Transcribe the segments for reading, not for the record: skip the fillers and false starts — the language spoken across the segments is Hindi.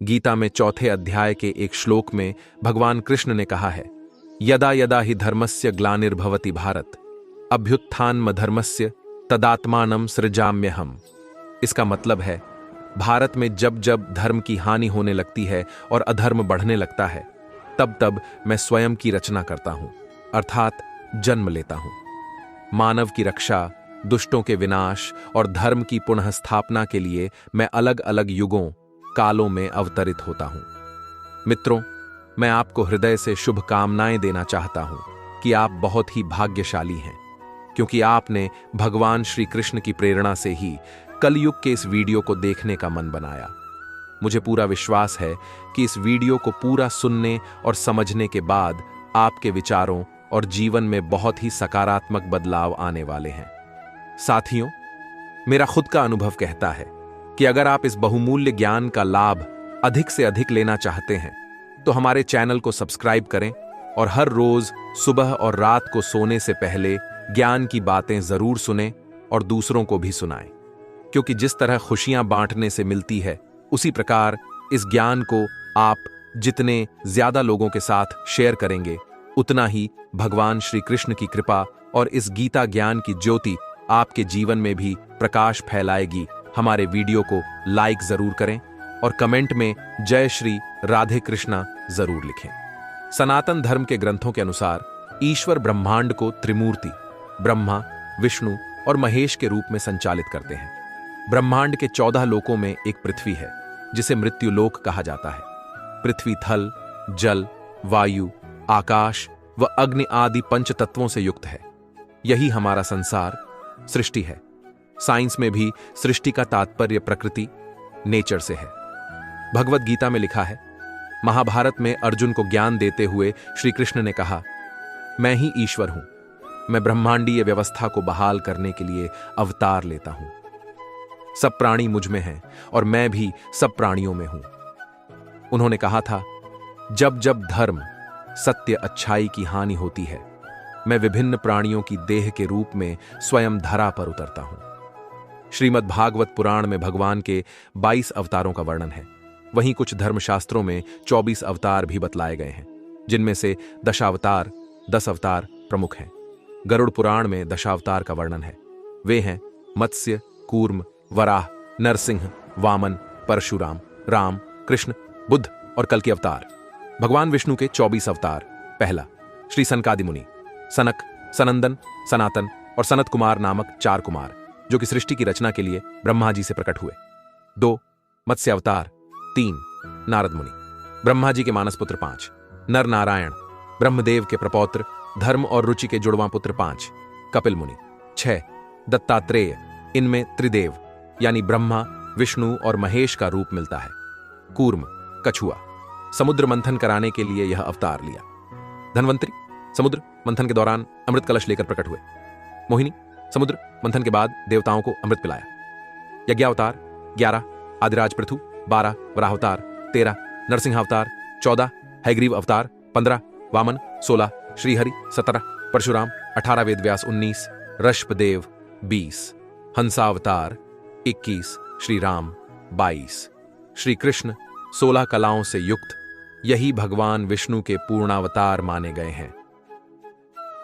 गीता में चौथे अध्याय के एक श्लोक में भगवान कृष्ण ने कहा है, यदा यदा हि धर्मस्य ग्लानिर्भवति भारत अभ्युत्थानमधर्मस्य तदात्मानं सृजाम्यहम्। इसका मतलब है, भारत में जब जब धर्म की हानि होने लगती है और अधर्म बढ़ने लगता है, तब तब मैं स्वयं की रचना करता हूं, अर्थात जन्म लेता हूं। मानव की रक्षा, दुष्टों के विनाश और धर्म की पुनः स्थापना के लिए मैं अलग अलग युगों, कालों में अवतरित होता हूं। मित्रों, मैं आपको हृदय से शुभकामनाएं देना चाहता हूं कि आप बहुत ही भाग्यशाली हैं, क्योंकि आपने भगवान श्री कृष्ण की प्रेरणा से ही कलयुग के इस वीडियो को देखने का मन बनाया। मुझे पूरा विश्वास है कि इस वीडियो को पूरा सुनने और समझने के बाद आपके विचारों और जीवन में बहुत ही सकारात्मक बदलाव आने वाले हैं। साथियों, मेरा खुद का अनुभव कहता है कि अगर आप इस बहुमूल्य ज्ञान का लाभ अधिक से अधिक लेना चाहते हैं, तो हमारे चैनल को सब्सक्राइब करें और हर रोज सुबह और रात को सोने से पहले ज्ञान की बातें जरूर सुनें और दूसरों को भी सुनाएं, क्योंकि जिस तरह खुशियां बांटने से मिलती है, उसी प्रकार इस ज्ञान को आप जितने ज्यादा लोगों के साथ शेयर करेंगे, उतना ही भगवान श्री कृष्ण की कृपा और इस गीता ज्ञान की ज्योति आपके जीवन में भी प्रकाश फैलाएगी। हमारे वीडियो को लाइक जरूर करें और कमेंट में जय श्री राधे कृष्णा जरूर लिखें। सनातन धर्म के ग्रंथों के अनुसार ईश्वर ब्रह्मांड को त्रिमूर्ति ब्रह्मा, विष्णु और महेश के रूप में संचालित करते हैं। ब्रह्मांड के 14 लोकों में एक पृथ्वी है, जिसे मृत्युलोक कहा जाता है। पृथ्वी थल, जल, वायु, आकाश व अग्नि आदि पंच तत्वों से युक्त है। यही हमारा संसार, सृष्टि है। साइंस में भी सृष्टि का तात्पर्य प्रकृति, नेचर से है। भगवत गीता में लिखा है, महाभारत में अर्जुन को ज्ञान देते हुए श्री कृष्ण ने कहा, मैं ही ईश्वर हूं, मैं ब्रह्मांडीय व्यवस्था को बहाल करने के लिए अवतार लेता हूं। सब प्राणी मुझ में हैं और मैं भी सब प्राणियों में हूं। उन्होंने कहा था, जब जब धर्म, सत्य, अच्छाई की हानि होती है, मैं विभिन्न प्राणियों की देह के रूप में स्वयं धरा पर उतरता हूं। श्रीमद् भागवत पुराण में भगवान के 22 अवतारों का वर्णन है। वहीं कुछ धर्मशास्त्रों में 24 अवतार भी बतलाए गए हैं, जिनमें से दशावतार, 10 अवतार प्रमुख हैं। गरुड़ पुराण में दशावतार का वर्णन है। वे हैं मत्स्य, कूर्म, वराह, नरसिंह, वामन, परशुराम, राम, कृष्ण, बुद्ध और कल्कि अवतार। भगवान विष्णु के 24 अवतार। पहला, श्री सनकादि मुनि, सनक, सनंदन, सनातन और सनत कुमार नामक 4 कुमार, जो कि सृष्टि की रचना के लिए ब्रह्मा जी से प्रकट हुए। 2, मत्स्य अवतार। 3, नारद मुनि, ब्रह्मा जी के मानस पुत्र 5, नर नारायण, ब्रह्मदेव के प्रपौत्र, धर्म और रुचि के जुड़वां पुत्र 5, कपिल मुनि। 6, दत्तात्रेय, इनमें त्रिदेव यानी ब्रह्मा, विष्णु और महेश का रूप मिलता है। कूर्म, कछुआ, समुद्र मंथन कराने के लिए यह अवतार लिया। धन्वंतरी, समुद्र मंथन के दौरान अमृत कलश लेकर प्रकट हुए। मोहिनी, समुद्र मंथन के बाद देवताओं को अमृत पिलाया। यज्ञावतार 11, आदिराज पृथु 12, वराहावतार 13, नरसिंहावतार 14, हयग्रीव अवतार 15, वामन 16, श्रीहरि 17, परशुराम 18, वेदव्यास 19, ऋषभदेव 20, हंसावतार 21, श्री राम 22, श्री कृष्ण 16 कलाओं से युक्त, यही भगवान विष्णु के पूर्णावतार माने गए हैं।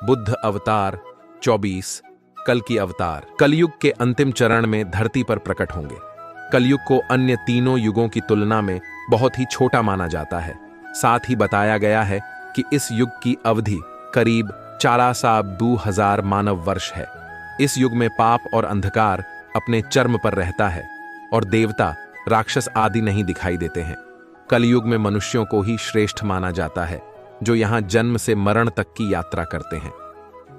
बुद्ध अवतार 24, कल्कि अवतार कलयुग के अंतिम चरण में धरती पर प्रकट होंगे। कलयुग को अन्य तीनों युगों की तुलना में बहुत ही छोटा माना जाता है। साथ ही बताया गया है कि इस युग की अवधि करीब 4,2000 मानव वर्ष है। इस युग में पाप और अंधकार अपने चरम पर रहता है और देवता, राक्षस आदि नहीं दिखाई देते हैं। कलयुग में मनुष्यों को ही श्रेष्ठ माना जाता है, जो यहाँ जन्म से मरण तक की यात्रा करते हैं।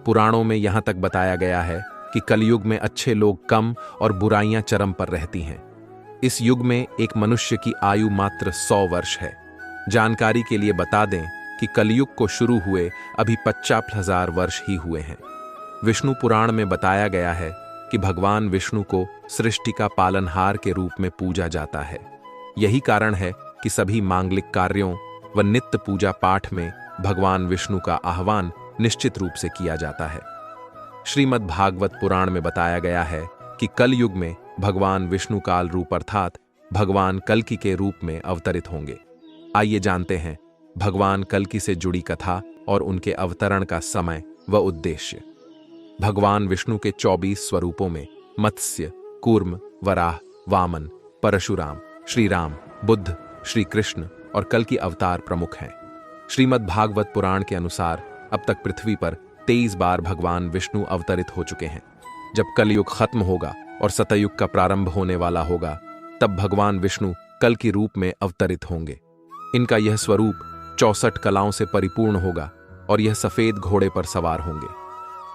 पुराणों में यहाँ तक बताया गया है कि कलयुग में अच्छे लोग कम और बुराइयां चरम पर रहती हैं। इस युग में एक मनुष्य की आयु मात्र 100 वर्ष है। जानकारी के लिए बता दें कि कलयुग को शुरू हुए अभी 50,000 वर्ष ही हुए हैं। विष्णु पुराण में बताया गया है कि भगवान विष्णु को सृष्टि का पालनहार के रूप में पूजा जाता है। यही कारण है कि सभी मांगलिक कार्यों व नित्य पूजा पाठ में भगवान विष्णु का आह्वान निश्चित रूप से किया जाता है। श्रीमद् भागवत पुराण में बताया गया है कि कल युग में भगवान विष्णु काल रूप अर्थात भगवान कल्कि के रूप में अवतरित होंगे। आइए जानते हैं भगवान कल्कि से जुड़ी कथा और उनके अवतरण का समय व उद्देश्य। भगवान विष्णु के 24 स्वरूपों में मत्स्य, कूर्म, वराह, वामन, परशुराम, श्री राम, बुद्ध, श्री कृष्ण और कल्कि अवतार प्रमुख हैं। श्रीमद् भागवत पुराण के अनुसार अब तक पृथ्वी पर 23 बार भगवान विष्णु अवतरित हो चुके हैं। जब कलयुग खत्म होगा और सतयुग का प्रारंभ होने वाला होगा, तब भगवान विष्णु कल्कि रूप में अवतरित होंगे। इनका यह स्वरूप 64 कलाओं से परिपूर्ण होगा और यह सफेद घोड़े पर सवार होंगे।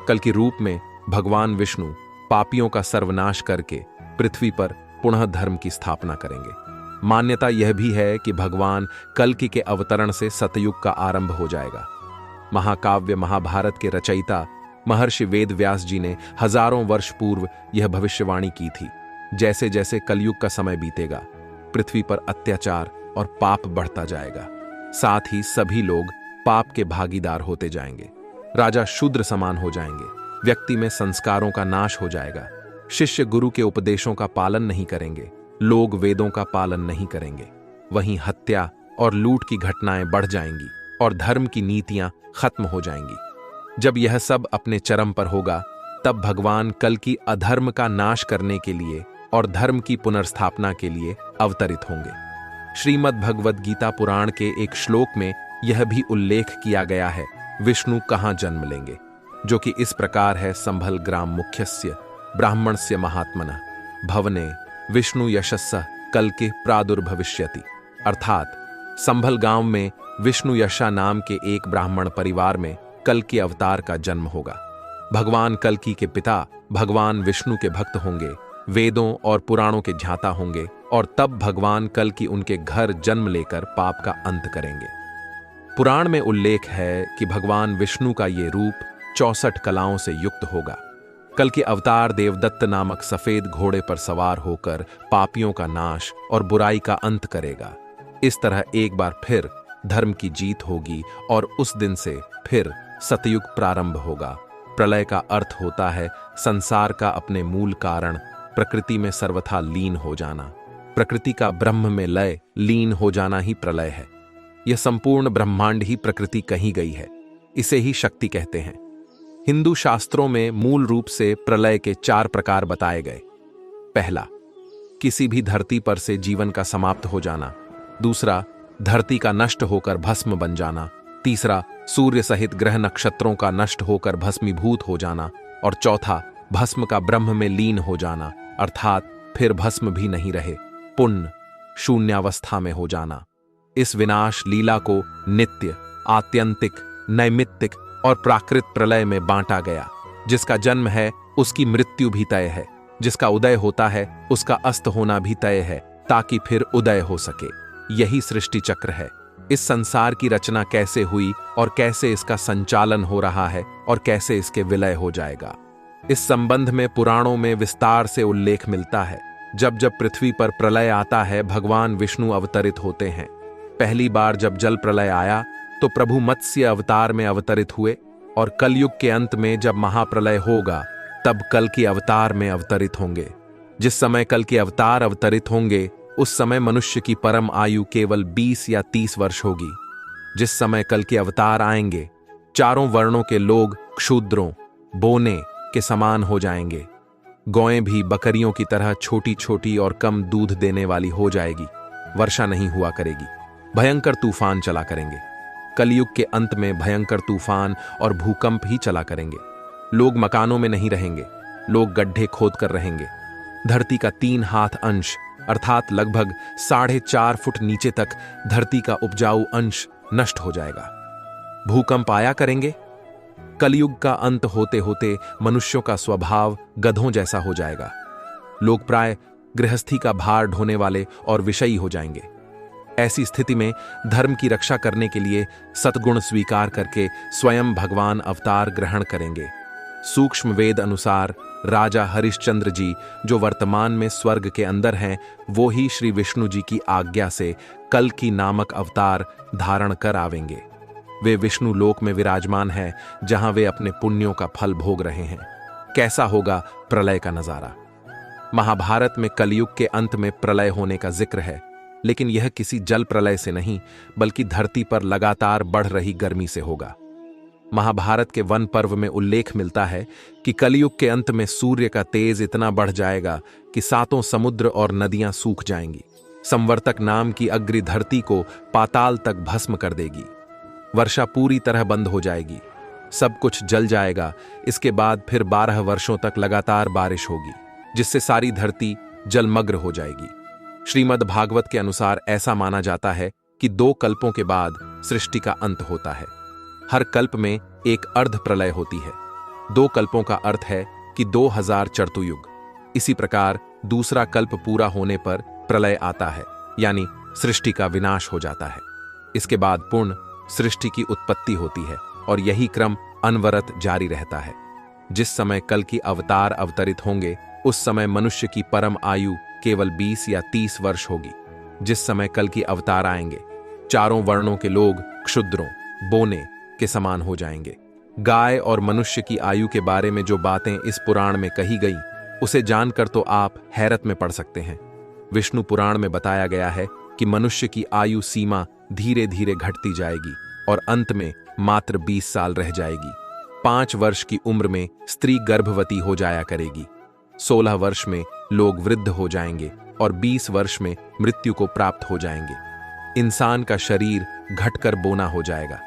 कल्कि रूप में भगवान विष्णु पापियों का सर्वनाश करके पृथ्वी पर पुनः धर्म की स्थापना करेंगे। मान्यता यह भी है कि भगवान कल्कि के अवतरण से सतयुग का आरंभ हो जाएगा। महाकाव्य महाभारत के रचयिता महर्षि वेद व्यास जी ने हजारों वर्ष पूर्व यह भविष्यवाणी की थी। जैसे जैसे कलयुग का समय बीतेगा, पृथ्वी पर अत्याचार और पाप बढ़ता जाएगा। साथ ही सभी लोग पाप के भागीदार होते जाएंगे। राजा शूद्र समान हो जाएंगे। व्यक्ति में संस्कारों का नाश हो जाएगा। शिष्य गुरु के उपदेशों का पालन नहीं करेंगे। लोग वेदों का पालन नहीं करेंगे। वहीं हत्या और लूट की घटनाएं बढ़ जाएंगी और धर्म की नीतियां खत्म हो जाएंगी। जब यह सब अपने चरम पर होगा, तब भगवान कल्कि अधर्म का नाश करने के लिए और धर्म की पुनर्स्थापना के लिए अवतरित होंगे। श्रीमद् भगवद गीता पुराण के एक श्लोक में यह भी उल्लेख किया गया है, विष्णु कहाँ जन्म लेंगे, जो कि इस प्रकार है। संभल ग्राम मुख्यस्य ब्राह्मणस्य महात्मनः भवने विष्णु यशस्सः कल्कि प्रादुर्भविष्यति। अर्थात संभल गांव में विष्णु यशा नाम के एक ब्राह्मण परिवार में कल्कि अवतार का जन्म होगा। भगवान कल्कि के पिता भगवान विष्णु के भक्त होंगे, वेदों और पुराणों के ज्ञाता होंगे और तब भगवान कल्कि उनके घर जन्म लेकर पाप का अंत करेंगे। पुराण में उल्लेख है कि भगवान विष्णु का ये रूप 64 कलाओं से युक्त होगा। कल्कि अवतार देवदत्त नामक सफेद घोड़े पर सवार होकर पापियों का नाश और बुराई का अंत करेगा। इस तरह एक बार फिर धर्म की जीत होगी और उस दिन से फिर सतयुग प्रारंभ होगा। प्रलय का अर्थ होता है संसार का अपने मूल कारण प्रकृति में सर्वथा लीन हो जाना। प्रकृति का ब्रह्म में लय लीन हो जाना ही प्रलय है। यह संपूर्ण ब्रह्मांड ही प्रकृति कही गई है। इसे ही शक्ति कहते हैं। हिंदू शास्त्रों में मूल रूप से प्रलय के 4 प्रकार बताए गए। पहला, किसी भी धरती पर से जीवन का समाप्त हो जाना। दूसरा, धरती का नष्ट होकर भस्म बन जाना। तीसरा, सूर्य सहित ग्रह नक्षत्रों का नष्ट होकर भस्मीभूत हो जाना। और चौथा, भस्म का ब्रह्म में लीन हो जाना, अर्थात फिर भस्म भी नहीं रहे, पुण्य शून्यावस्था में हो जाना। इस विनाश लीला को नित्य, आत्यंतिक, नैमित्तिक और प्राकृत प्रलय में बांटा गया। जिसका जन्म है उसकी मृत्यु भी तय है, जिसका उदय होता है उसका अस्त होना भी तय है, ताकि फिर उदय हो सके। यही सृष्टि चक्र है। इस संसार की रचना कैसे हुई और कैसे इसका संचालन हो रहा है और कैसे इसके विलय हो जाएगा, इस संबंध में पुराणों में विस्तार से उल्लेख मिलता है। जब जब पृथ्वी पर प्रलय आता है, भगवान विष्णु अवतरित होते हैं। पहली बार जब जल प्रलय आया तो प्रभु मत्स्य अवतार में अवतरित हुए और कलयुग के अंत में जब महाप्रलय होगा तब कल्कि अवतार में अवतरित होंगे। जिस समय कल्कि अवतार अवतरित होंगे उस समय मनुष्य की परम आयु केवल 20 या 30 वर्ष होगी। जिस समय कल्कि अवतार आएंगे, चारों वर्णों के लोग क्षूद्रों, बोने के समान हो जाएंगे। गौएं भी बकरियों की तरह छोटी छोटी और कम दूध देने वाली हो जाएगी। वर्षा नहीं हुआ करेगी। भयंकर तूफान चला करेंगे। कलयुग के अंत में भयंकर तूफान और भूकंप ही चला करेंगे। लोग मकानों में नहीं रहेंगे, लोग गड्ढे खोद कर रहेंगे। धरती का 3 हाथ अंश अर्थात लगभग 4.5 फुट नीचे तक धरती का उपजाऊ अंश नष्ट हो जाएगा। भूकंप आया करेंगे। कलयुग का अंत होते होते मनुष्यों का स्वभाव गधों जैसा हो जाएगा। लोग प्राय गृहस्थी का भार ढोने वाले और विषयी हो जाएंगे। ऐसी स्थिति में धर्म की रक्षा करने के लिए सद्गुण स्वीकार करके स्वयं भगवान अवतार ग्रहण करेंगे। सूक्ष्म वेद अनुसार राजा हरिश्चंद्र जी, जो वर्तमान में स्वर्ग के अंदर हैं, वो ही श्री विष्णु जी की आज्ञा से कल्कि नामक अवतार धारण कर आवेंगे। वे विष्णु लोक में विराजमान हैं, जहां वे अपने पुण्यों का फल भोग रहे हैं। कैसा होगा प्रलय का नजारा। महाभारत में कलयुग के अंत में प्रलय होने का जिक्र है, लेकिन यह किसी जल प्रलय से नहीं बल्कि धरती पर लगातार बढ़ रही गर्मी से होगा। महाभारत के वन पर्व में उल्लेख मिलता है कि कलयुग के अंत में सूर्य का तेज इतना बढ़ जाएगा कि सातों समुद्र और नदियां सूख जाएंगी। संवर्तक नाम की अग्नि धरती को पाताल तक भस्म कर देगी। वर्षा पूरी तरह बंद हो जाएगी, सब कुछ जल जाएगा। इसके बाद फिर 12 वर्षों तक लगातार बारिश होगी, जिससे सारी धरती जलमग्न हो जाएगी। श्रीमद् भागवत के अनुसार ऐसा माना जाता है कि 2 कल्पों के बाद सृष्टि का अंत होता है। हर कल्प में एक अर्ध प्रलय होती है। 2 कल्पों का अर्थ है कि 2000 चर्तुयुग। इसी प्रकार दूसरा कल्प पूरा होने पर प्रलय आता है, यानी सृष्टि का विनाश हो जाता है। इसके बाद पूर्ण सृष्टि की उत्पत्ति होती है और यही क्रम अनवरत जारी रहता है। जिस समय कल की अवतार अवतरित होंगे उस समय मनुष्य की परम आयु केवल 20 या 30 वर्ष होगी। जिस समय कल की अवतार आएंगे, चारों वर्णों के लोग क्षुद्रों, बोने के समान हो जाएंगे। गाय और मनुष्य की आयु के बारे में जो बातें इस पुराण में कही गई, उसे जानकर तो आप हैरत में पड़ सकते हैं। विष्णु पुराण में बताया गया है कि मनुष्य की आयु सीमा धीरे धीरे घटती जाएगी और अंत में मात्र 20 साल रह जाएगी। 5 वर्ष की उम्र में स्त्री गर्भवती हो जाया करेगी, 16 वर्ष में लोग वृद्ध हो जाएंगे और 20 वर्ष में मृत्यु को प्राप्त हो जाएंगे। इंसान का शरीर घटकर बोना हो जाएगा।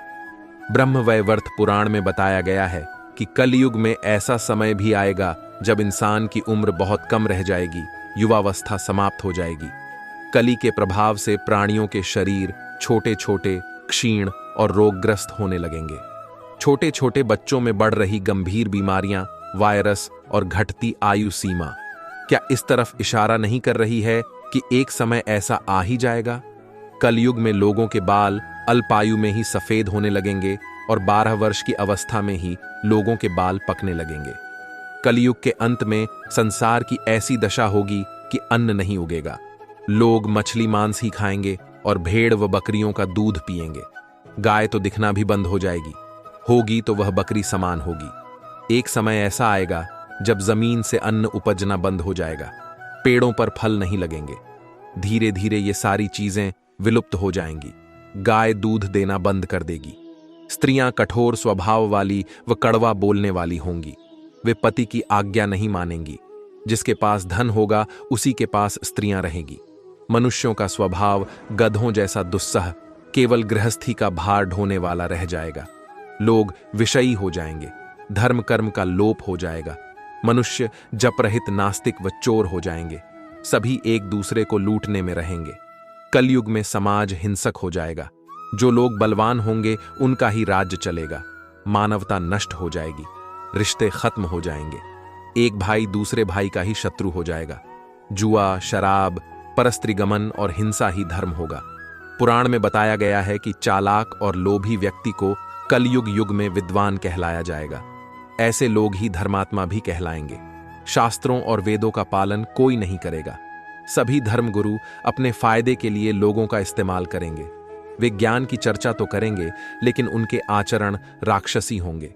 ब्रह्मवैवर्त पुराण में बताया गया है कि कलयुग में ऐसा समय भी आएगा जब इंसान की उम्र बहुत कम रह जाएगी, युवावस्था समाप्त हो जाएगी। कली के प्रभाव से प्राणियों के शरीर छोटे छोटे, क्षीण और रोगग्रस्त होने लगेंगे। छोटे छोटे बच्चों में बढ़ रही गंभीर बीमारियां, वायरस और घटती आयु सीमा क्या इस तरफ इशारा नहीं कर रही है कि एक समय ऐसा आ ही जाएगा? कलयुग में लोगों के बाल अल्पायु में ही सफेद होने लगेंगे और 12 वर्ष की अवस्था में ही लोगों के बाल पकने लगेंगे। कलयुग के अंत में संसार की ऐसी दशा होगी कि अन्न नहीं उगेगा। लोग मछली मांस ही खाएंगे और भेड़ व बकरियों का दूध पिएंगे। गाय तो दिखना भी बंद हो जाएगी, होगी तो वह बकरी समान होगी। एक समय ऐसा आएगा जब जमीन से अन्न उपजना बंद हो जाएगा, पेड़ों पर फल नहीं लगेंगे। धीरे धीरे ये सारी चीजें विलुप्त हो जाएंगी। गाय दूध देना बंद कर देगी। स्त्रियां कठोर स्वभाव वाली व कड़वा बोलने वाली होंगी। वे पति की आज्ञा नहीं मानेंगी। जिसके पास धन होगा उसी के पास स्त्रियां रहेंगी। मनुष्यों का स्वभाव गधों जैसा दुस्सह, केवल गृहस्थी का भार ढोने वाला रह जाएगा। लोग विषयी हो जाएंगे। धर्म कर्म का लोप हो जाएगा। मनुष्य जपरहित नास्तिक व चोर हो जाएंगे। सभी एक दूसरे को लूटने में रहेंगे। कलयुग में समाज हिंसक हो जाएगा। जो लोग बलवान होंगे उनका ही राज्य चलेगा। मानवता नष्ट हो जाएगी। रिश्ते खत्म हो जाएंगे। एक भाई दूसरे भाई का ही शत्रु हो जाएगा। जुआ, शराब, परस्त्रीगमन और हिंसा ही धर्म होगा। पुराण में बताया गया है कि चालाक और लोभी व्यक्ति को कलयुग युग में विद्वान कहलाया जाएगा। ऐसे लोग ही धर्मात्मा भी कहलाएंगे। शास्त्रों और वेदों का पालन कोई नहीं करेगा। सभी धर्मगुरु अपने फायदे के लिए लोगों का इस्तेमाल करेंगे। वे ज्ञान की चर्चा तो करेंगे, लेकिन उनके आचरण राक्षसी होंगे।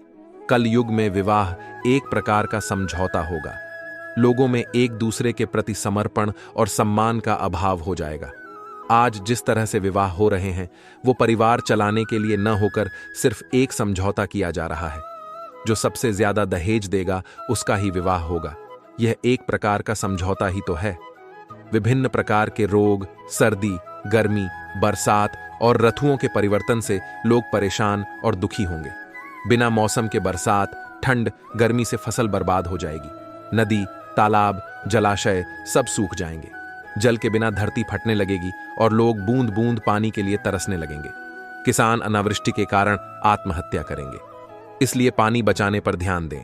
कल युग में विवाह एक प्रकार का समझौता होगा। लोगों में एक दूसरे के प्रति समर्पण और सम्मान का अभाव हो जाएगा। आज जिस तरह से विवाह हो रहे हैं वो परिवार चलाने के लिए न होकर सिर्फ एक समझौता किया जा रहा है। जो सबसे ज्यादा दहेज देगा उसका ही विवाह होगा। यह एक प्रकार का समझौता ही तो है। विभिन्न प्रकार के रोग, सर्दी, गर्मी, बरसात और ऋतुओं के परिवर्तन से लोग परेशान और दुखी होंगे। बिना मौसम के बरसात, ठंड, गर्मी से फसल बर्बाद हो जाएगी। नदी, तालाब, जलाशय सब सूख जाएंगे। जल के बिना धरती फटने लगेगी और लोग बूंद बूंद पानी के लिए तरसने लगेंगे। किसान अनावृष्टि के कारण आत्महत्या करेंगे। इसलिए पानी बचाने पर ध्यान दें।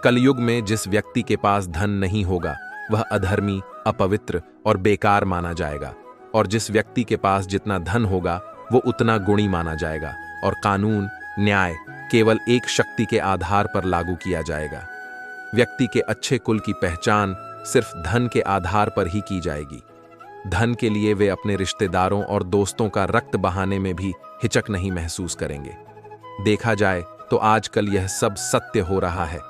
कलयुग में जिस व्यक्ति के पास धन नहीं होगा वह अधर्मी, अपवित्र और बेकार माना जाएगा, और जिस व्यक्ति के पास जितना धन होगा वो उतना गुणी माना जाएगा, और कानून, न्याय केवल एक शक्ति के आधार पर लागू किया जाएगा। व्यक्ति के अच्छे कुल की पहचान सिर्फ धन के आधार पर ही की जाएगी। धन के लिए वे अपने रिश्तेदारों और दोस्तों का रक्त बहाने में भी हिचक नहीं महसूस करेंगे। देखा जाए तो आजकल यह सब सत्य हो रहा है।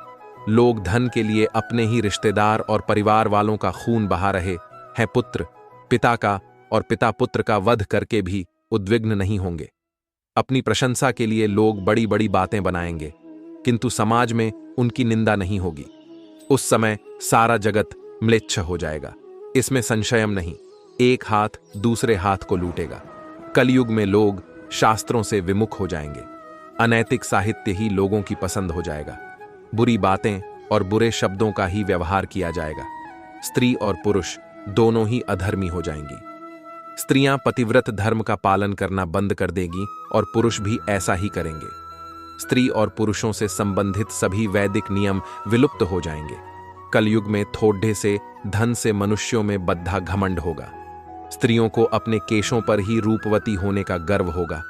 लोग धन के लिए अपने ही रिश्तेदार और परिवार वालों का खून बहा रहे हैं। पुत्र पिता का और पिता पुत्र का वध करके भी उद्विग्न नहीं होंगे। अपनी प्रशंसा के लिए लोग बड़ी बड़ी बातें बनाएंगे, किंतु समाज में उनकी निंदा नहीं होगी। उस समय सारा जगत म्लेच्छ हो जाएगा, इसमें संशयम नहीं। एक हाथ दूसरे हाथ को लूटेगा। कलयुग में लोग शास्त्रों से विमुख हो जाएंगे। अनैतिक साहित्य ही लोगों की पसंद हो जाएगा। बुरी बातें और बुरे शब्दों का ही व्यवहार किया जाएगा। स्त्री और पुरुष दोनों ही अधर्मी हो जाएंगी। स्त्रियां पतिव्रत धर्म का पालन करना बंद कर देगी और पुरुष भी ऐसा ही करेंगे। स्त्री और पुरुषों से संबंधित सभी वैदिक नियम विलुप्त हो जाएंगे। कलयुग में थोड़े से धन से मनुष्यों में बद्धा घमंड होगा। स्त्रियों को अपने केशों पर ही रूपवती होने का गर्व होगा।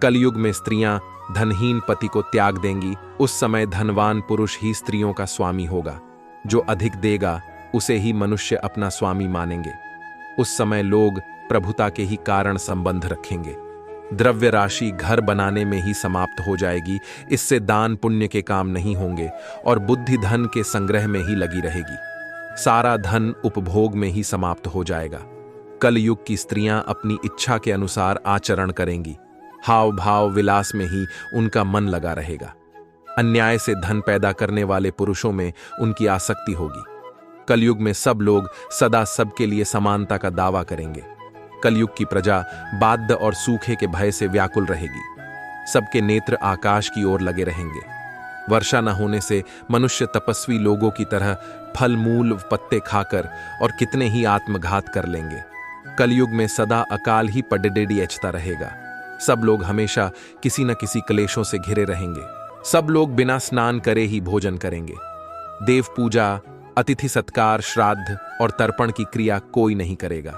कलयुग में स्त्रियां धनहीन पति को त्याग देंगी। उस समय धनवान पुरुष ही स्त्रियों का स्वामी होगा। जो अधिक देगा उसे ही मनुष्य अपना स्वामी मानेंगे। उस समय लोग प्रभुता के ही कारण संबंध रखेंगे। द्रव्य राशि घर बनाने में ही समाप्त हो जाएगी। इससे दान पुण्य के काम नहीं होंगे और बुद्धि धन के संग्रह में ही लगी रहेगी। सारा धन उपभोग में ही समाप्त हो जाएगा। कलयुग की स्त्रियां अपनी इच्छा के अनुसार आचरण करेंगी। हाव भाव विलास में ही उनका मन लगा रहेगा। अन्याय से धन पैदा करने वाले पुरुषों में उनकी आसक्ति होगी। कलयुग में सब लोग सदा सबके लिए समानता का दावा करेंगे। कलयुग की प्रजा बाध्य और सूखे के भय से व्याकुल रहेगी। सबके नेत्र आकाश की ओर लगे रहेंगे। वर्षा न होने से मनुष्य तपस्वी लोगों की तरह फल मूल पत्ते खाकर और कितने ही आत्मघात कर लेंगे। कलयुग में सदा अकाल ही पडडेडी एचता रहेगा। सब लोग हमेशा किसी न किसी क्लेशों से घिरे रहेंगे। सब लोग बिना स्नान करे ही भोजन करेंगे। देव पूजा, अतिथि सत्कार, श्राद्ध और तर्पण की क्रिया कोई नहीं करेगा।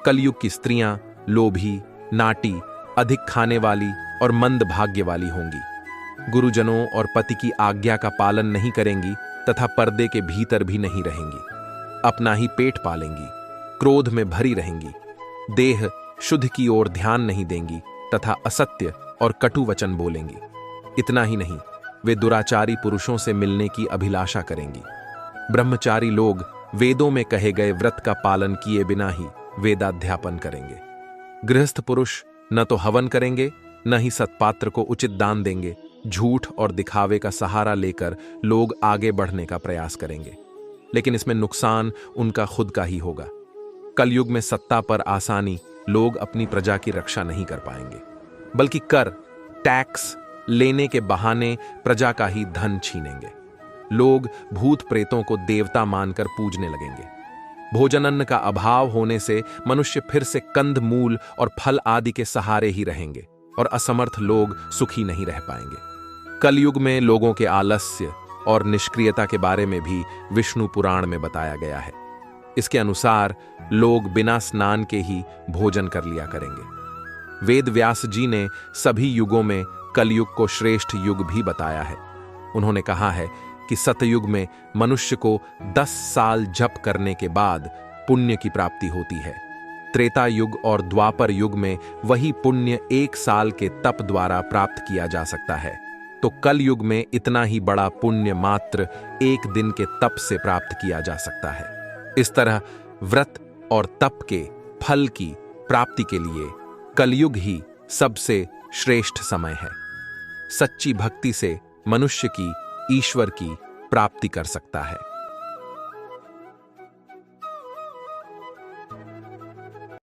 कलयुग की स्त्रियां लोभी, नाटी, अधिक खाने वाली और मंद भाग्य वाली होंगी। गुरुजनों और पति की आज्ञा का पालन नहीं करेंगी तथा पर्दे के भीतर भी नहीं रहेंगी। अपना ही पेट पालेंगी, क्रोध में भरी रहेंगी, देह शुद्ध की ओर ध्यान नहीं देंगी तथा असत्य और कटु वचन बोलेंगी। इतना ही नहीं, वे दुराचारी पुरुषों से मिलने की अभिलाषा करेंगी। ब्रह्मचारी लोग वेदों में कहे गए व्रत का पालन किए बिना ही वेदाध्यापन करेंगे। गृहस्थ पुरुष न तो हवन करेंगे, न ही सत्पात्र को उचित दान देंगे। झूठ और दिखावे का सहारा लेकर लोग आगे बढ़ने का प्रयास करेंगे, लेकिन इसमें नुकसान उनका खुद का ही होगा। कलयुग में सत्ता पर आसानी लोग अपनी प्रजा की रक्षा नहीं कर पाएंगे, बल्कि कर, टैक्स लेने के बहाने प्रजा का ही धन छीनेंगे। लोग भूत प्रेतों को देवता मानकर पूजने लगेंगे। भोजन अन्न का अभाव होने से मनुष्य फिर से कंद मूल और फल आदि के सहारे ही रहेंगे और असमर्थ लोग सुखी नहीं रह पाएंगे। कलयुग में लोगों के आलस्य और निष्क्रियता के बारे में भी विष्णु पुराण में बताया गया है। इसके अनुसार लोग बिना स्नान के ही भोजन कर लिया करेंगे। वेद व्यास जी ने सभी युगों में कलयुग को श्रेष्ठ युग भी बताया है। उन्होंने कहा है कि सतयुग में मनुष्य को 10 साल जप करने के बाद पुण्य की प्राप्ति होती है। त्रेता युग और द्वापर युग में वही पुण्य 1 साल के तप द्वारा प्राप्त किया जा सकता है। तो कल युग में इतना ही बड़ा पुण्य मात्र 1 दिन के तप से प्राप्त किया जा सकता है। इस तरह व्रत और तप के फल की प्राप्ति के लिए कलयुग ही सबसे श्रेष्ठ समय है। सच्ची भक्ति से मनुष्य की ईश्वर की प्राप्ति कर सकता है।